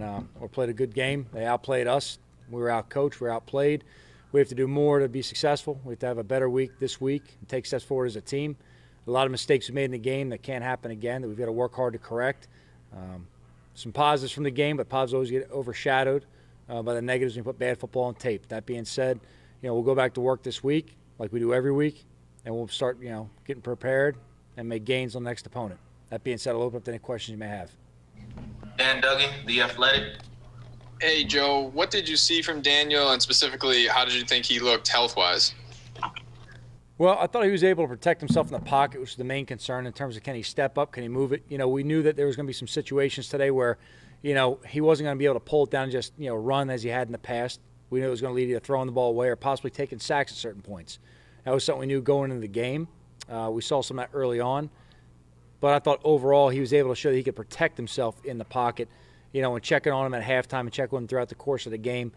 Or played a good game. They outplayed us. We were outcoached. We were outplayed. We have to do more to be successful. We have to have a better week this week and take steps forward as a team. A lot of mistakes we made in the game that can't happen again, that we've got to work hard to correct. Some positives from the game, but positives always get overshadowed by the negatives when you put bad football on tape. That being said, we'll go back to work this week like we do every week, and we'll start, getting prepared and make gains on the next opponent. That being said, I'll open up to any questions you may have. Dan Duggan, The Athletic. Hey, Joe, what did you see from Daniel, and specifically, how did you think he looked health-wise? Well, I thought he was able to protect himself in the pocket, which is the main concern in terms of can he step up, can he move it. We knew that there was going to be some situations today where, he wasn't going to be able to pull it down and just, run as he had in the past. We knew it was going to lead to throwing the ball away or possibly taking sacks at certain points. That was something we knew going into the game. We saw some of that early on. But I thought overall he was able to show that he could protect himself in the pocket, and checking on him at halftime and checking on him throughout the course of the game.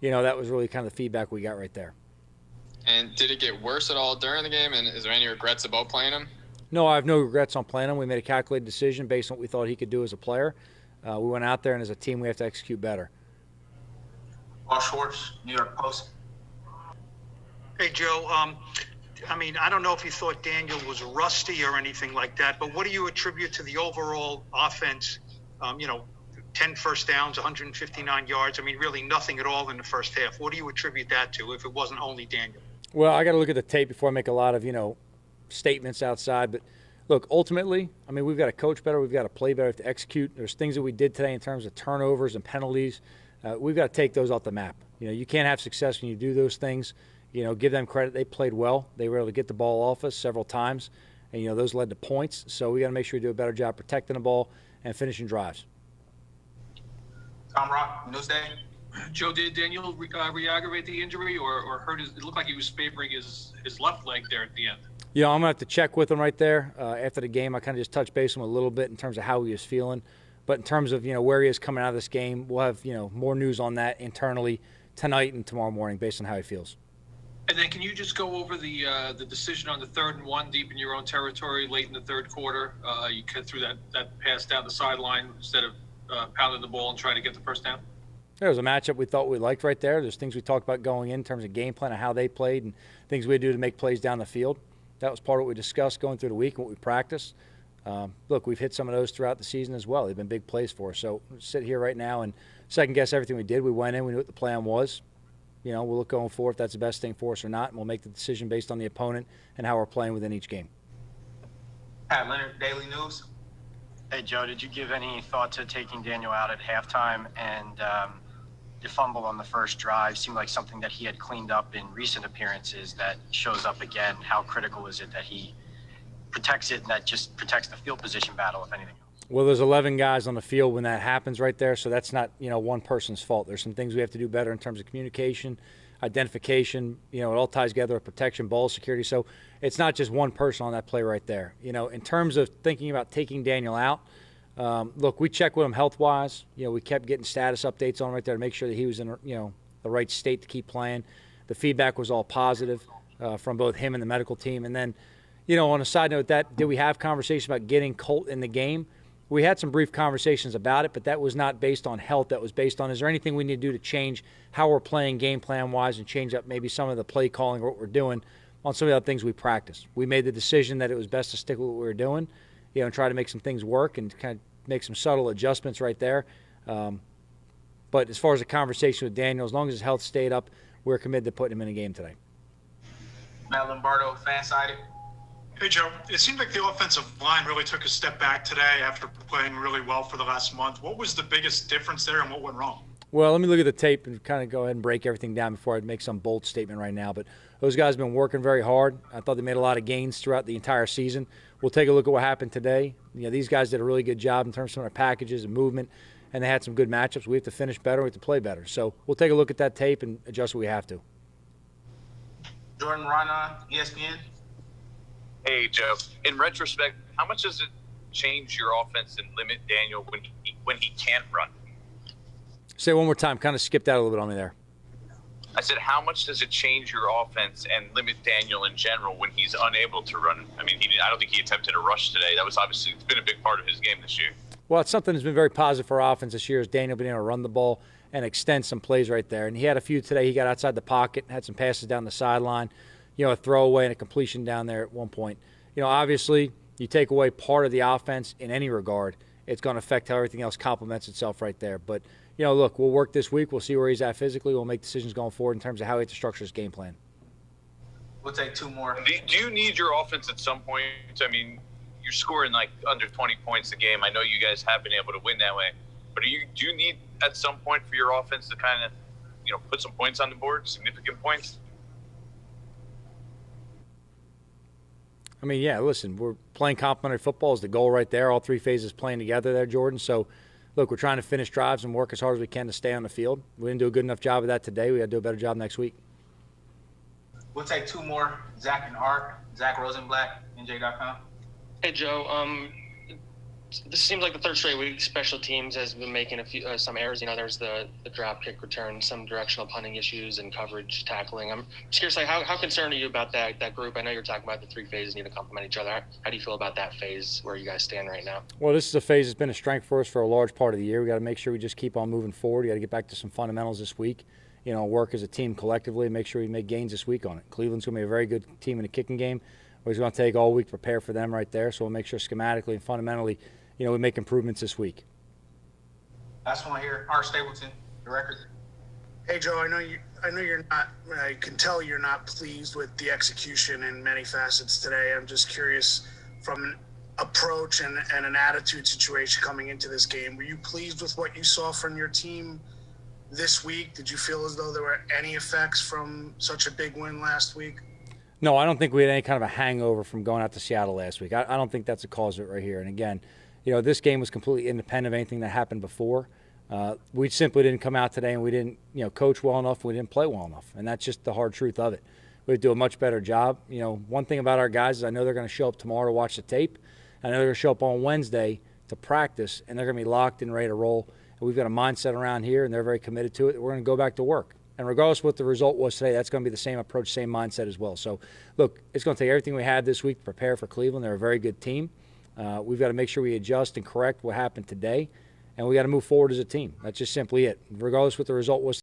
That was really kind of the feedback we got right there. And did it get worse at all during the game, and is there any regrets about playing him? No, I have no regrets on playing him. We made a calculated decision based on what we thought he could do as a player. We went out there, and as a team, we have to execute better. Paul Schwartz, New York Post. Hey, Joe. I don't know if you thought Daniel was rusty or anything like that, but what do you attribute to the overall offense? 10 first downs, 159 yards. Really nothing at all in the first half. What do you attribute that to if it wasn't only Daniel? Well, I got to look at the tape before I make a lot of, statements outside. But, look, ultimately, we've got to coach better. We've got to play better, to execute. There's things that we did today in terms of turnovers and penalties. We've got to take those off the map. You can't have success when you do those things. Give them credit. They played well. They were able to get the ball off us several times. And, those led to points. So we got to make sure we do a better job protecting the ball and finishing drives. Tom Rock, Newsday. Joe, did Daniel re-aggravate the injury or hurt his? It looked like he was favoring his left leg there at the end. I'm going to have to check with him right there. After the game, I kind of just touched base with him a little bit in terms of how he was feeling. But in terms of, where he is coming out of this game, we'll have, more news on that internally tonight and tomorrow morning based on how he feels. And then can you just go over the decision on the 3rd and 1 deep in your own territory late in the third quarter? You cut through that pass down the sideline instead of pounding the ball and trying to get the first down? There was a matchup we thought we liked right there. There's things we talked about going in terms of game plan and how they played and things we do to make plays down the field. That was part of what we discussed going through the week and what we practiced. Look, we've hit some of those throughout the season as well. They've been big plays for us. So we'll sit here right now and second-guess everything we did. We went in. We knew what the plan was. We'll look going forward if that's the best thing for us or not, and we'll make the decision based on the opponent and how we're playing within each game. Pat Leonard, Daily News. Hey, Joe, did you give any thought to taking Daniel out at halftime? And the fumble on the first drive seemed like something that he had cleaned up in recent appearances that shows up again. How critical is it that he protects it and that just protects the field position battle, if anything else? Well, there's 11 guys on the field when that happens right there, so that's not, one person's fault. There's some things we have to do better in terms of communication, identification. It all ties together with protection, ball security. So it's not just one person on that play right there. In terms of thinking about taking Daniel out, look, we checked with him health-wise. We kept getting status updates on him right there to make sure that he was in, the right state to keep playing. The feedback was all positive from both him and the medical team. And then, on a side note, did we have conversations about getting Colt in the game? We had some brief conversations about it, but that was not based on health. That was based on, is there anything we need to do to change how we're playing game plan-wise and change up maybe some of the play calling or what we're doing on some of the other things we practice. We made the decision that it was best to stick with what we were doing, and try to make some things work and kind of make some subtle adjustments right there. But as far as the conversation with Daniel, as long as his health stayed up, we're committed to putting him in a game today. Matt Lombardo, Fansided. Hey, Joe. It seemed like the offensive line really took a step back today after playing really well for the last month. What was the biggest difference there and what went wrong? Well, let me look at the tape and kind of go ahead and break everything down before I make some bold statement right now. But those guys have been working very hard. I thought they made a lot of gains throughout the entire season. We'll take a look at what happened today. These guys did a really good job in terms of some of their packages and movement, and they had some good matchups. We have to finish better. We have to play better. So we'll take a look at that tape and adjust what we have to. Jordan Rana, ESPN. Hey, Joe. In retrospect, how much does it change your offense and limit Daniel when he can't run? Say it one more time. Kind of skipped out a little bit on me there. I said, how much does it change your offense and limit Daniel in general when he's unable to run? I don't think he attempted a rush today. That was obviously it's been a big part of his game this year. Well, it's something that's been very positive for our offense this year is Daniel being able to run the ball and extend some plays right there. And he had a few today. He got outside the pocket, had some passes down the sideline, a throwaway and a completion down there at one point. Obviously, you take away part of the offense in any regard, it's going to affect how everything else complements itself right there. But, look, we'll work this week. We'll see where he's at physically. We'll make decisions going forward in terms of how he has to structure his game plan. We'll take 2 more. Do you need your offense at some point? I mean, you're scoring like under 20 points a game. I know you guys have been able to win that way. But do you need at some point for your offense to kind of, put some points on the board, significant points? I mean, yeah, listen, we're playing complementary football is the goal right there. All 3 phases playing together there, Jordan. So, look, we're trying to finish drives and work as hard as we can to stay on the field. We didn't do a good enough job of that today. We got to do a better job next week. We'll take 2 more. Zach and Art. Zach Rosenblatt, NJ.com. Hey, Joe. This seems like the 3rd straight week special teams has been making some errors. There's the drop kick return, some directional punting issues, and coverage tackling. I'm just curious, how concerned are you about that group? I know you're talking about the 3 phases need to complement each other. How do you feel about that phase where you guys stand right now? Well, this is a phase that's been a strength for us for a large part of the year. We got to make sure we just keep on moving forward. We got to get back to some fundamentals this week. Work as a team collectively and make sure we make gains this week on it. Cleveland's going to be a very good team in the kicking game. We're going to take all week to prepare for them right there. So we'll make sure schematically and fundamentally, we make improvements this week. Last one here, Art Stapleton, the record. Hey, Joe, I know you're not. I can tell you're not pleased with the execution in many facets today. I'm just curious, from an approach and an attitude situation coming into this game, were you pleased with what you saw from your team this week? Did you feel as though there were any effects from such a big win last week? No, I don't think we had any kind of a hangover from going out to Seattle last week. I don't think that's a cause of it right here. And again, this game was completely independent of anything that happened before. We simply didn't come out today and we didn't, coach well enough. We didn't play well enough. And that's just the hard truth of it. We would do a much better job. One thing about our guys is I know they're going to show up tomorrow to watch the tape. I know they're going to show up on Wednesday to practice, and they're going to be locked and ready to roll. And we've got a mindset around here, and they're very committed to it. We're going to go back to work. And regardless of what the result was today, that's going to be the same approach, same mindset as well. So, look, it's going to take everything we had this week to prepare for Cleveland. They're a very good team. We've got to make sure we adjust and correct what happened today, and we got to move forward as a team. That's just simply it. Regardless of what the result was